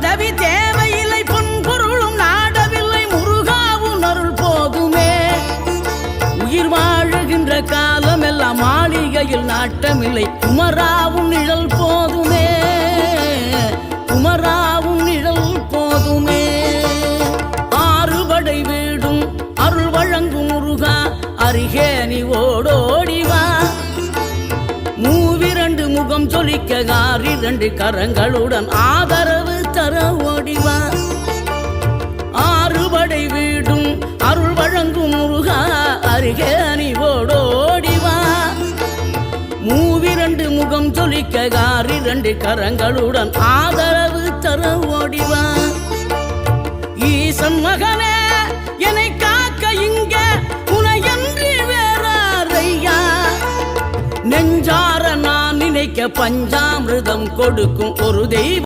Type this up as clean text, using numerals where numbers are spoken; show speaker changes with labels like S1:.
S1: பதவி தேவையில்லை பொன்பொருளும் நாடவில்லை முருகாவும் அருள் போதுமே உயிர் வாழுகின்ற காலம் எல்லாம் மாளிகையில் நாட்டமில்லை குமராவும் நிழல் போதுமே குமராவும் நிழல் போதுமே ஆறுபடை வீடும் அருள் வழங்கும் முருகா அருகே நீ ஓடோடிவா மூவிரண்டு முகம் சொலிக்க ஆறிரண்டு கரங்களுடன் ஆதரவு தர ஓடிவா ஆறுபடை வீடும் அருள் வழங்கும் முருகா அருகே நீ ஓடோடிவா மூவிரண்டு முகம் சொலிக்க ஆறிரண்டு கரங்களுடன் ஆதரவு தர ஓடிவா ஈசன் மகனே என்னை காக்க இங்க உனையன்றி வேறாரையா நெஞ்சார நான் நினைக்க பஞ்சாமிர்தம் கொடுக்கும் ஒரு தெய்வம்